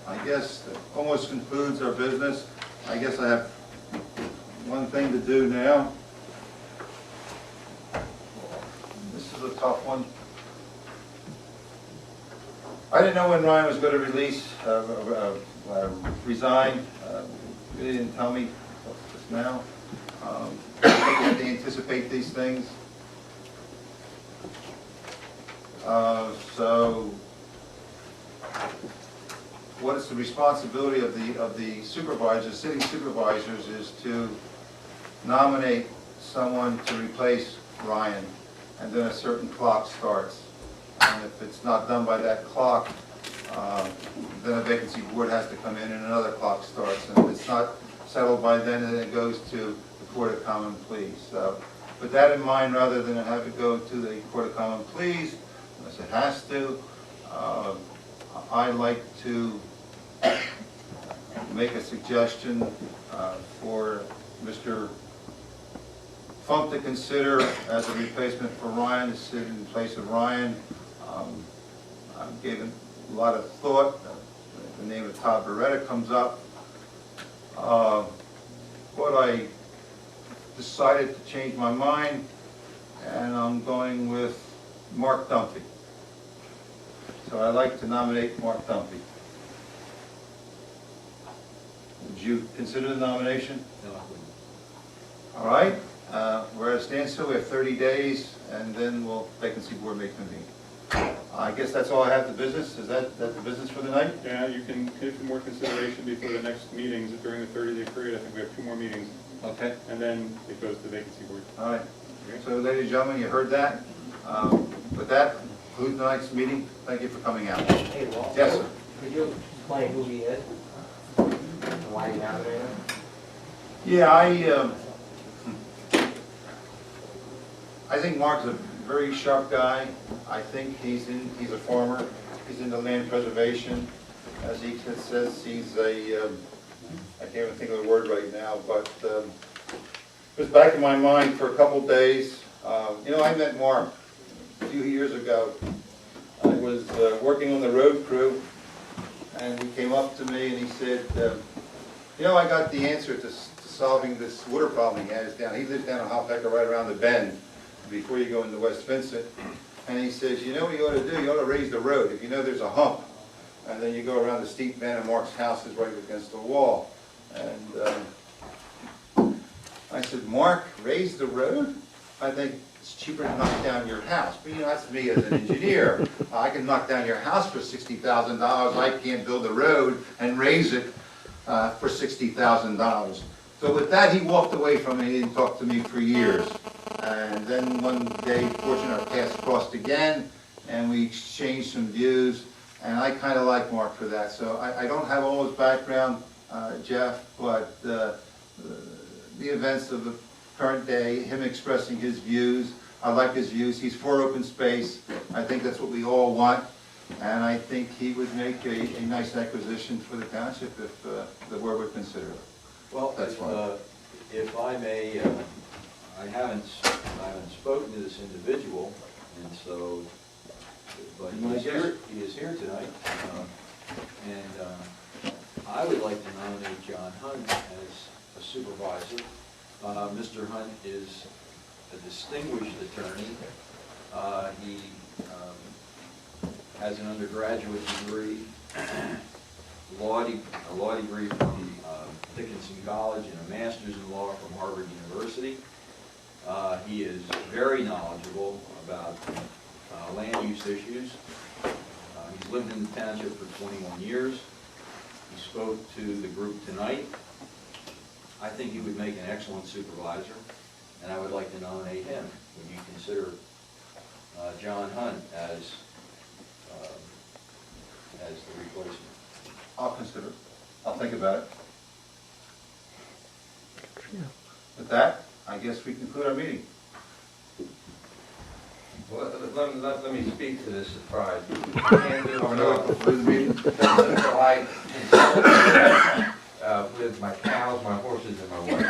I guess that almost concludes our business. I guess I have one thing to do now. This is a tough one. I didn't know when Ryan was going to resign. He didn't tell me just now. I had to anticipate these things. So, what is the responsibility of the supervisors, city supervisors, is to nominate someone to replace Ryan, and then a certain clock starts. And if it's not done by that clock, then a vacancy board has to come in and another clock starts. And if it's not settled by then it goes to the Court of Common Pleas. So with that in mind, rather than have it go to the Court of Common Pleas, unless it has to, I'd like to make a suggestion for Mr. Funk to consider as a replacement for Ryan, to sit in place of Ryan. I've given a lot of thought. The name of Todd Beretta comes up. But I decided to change my mind, and I'm going with Mark Dunphy. So I'd like to nominate Mark Dunphy. Would you consider the nomination? No, I wouldn't. All right. We're at a standstill. We have 30 days, and then vacancy board may convene. I guess that's all I have to business. Is that the business for the night? Yeah, you can give some more consideration before the next meetings during the 30-day period. I think we have 2 more meetings, Okay. and then it goes to vacancy board. All right. So, ladies and gentlemen, you heard that. With that, conclude tonight's meeting. Thank you for coming out. Hey, Walt. Yes, sir. Could you explain who he is? And why you nominated him? Yeah, I think Mark's a very sharp guy. I think he's a farmer. He's into land preservation. As he says, he's I can't even think of the word right now, but it was back in my mind for a couple days. I met Mark a few years ago. I was working on the road crew, and he came up to me and he said, I got the answer to solving this water problem he has down. He lives down in Hoppecker, right around the bend, before you go into West Vincent. And he says, you know what you ought to do? You ought to raise the road. If you know there's a hump, and then you go around the steep bend, and Mark's house is right against the wall. And I said, Mark, raise the road? I think it's cheaper to knock down your house. But that's me as an engineer. I can knock down your house for $60,000. I can't build a road and raise it for $60,000. So with that, he walked away from me. He didn't talk to me for years. And then one day, fortunately, our paths crossed again, and we exchanged some views. And I kind of like Mark for that. So I don't have all his background, Jeff, but the events of the current day, him expressing his views, I like his views. He's for open space. I think that's what we all want. And I think he would make a nice acquisition for the township if the board would consider it. Well, if I may, I haven't spoken to this individual, and so, but he is here tonight, and I would like to nominate John Hunt as a supervisor. Mr. Hunt is a distinguished attorney. He has an undergraduate degree, a law degree from Dickinson College, and a master's in law from Harvard University. He is very knowledgeable about land use issues. He's lived in the township for 21 years. He spoke to the group tonight. I think he would make an excellent supervisor, and I would like to nominate him. Would you consider John Hunt as the replacement? I'll consider it. I'll think about it. With that, I guess we conclude our meeting. Well, let me speak to this surprise. Can't do Oh, no, conclude the meeting. I with my cows, my horses, and my wife.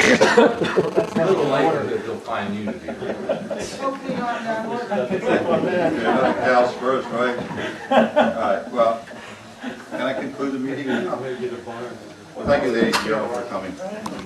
It's a little later that they'll find you to be. Hopefully not Okay, another cows first, right? All right, well, can I conclude the meeting? I'm gonna get a barn. Well, thank you, ladies and gentlemen, for coming.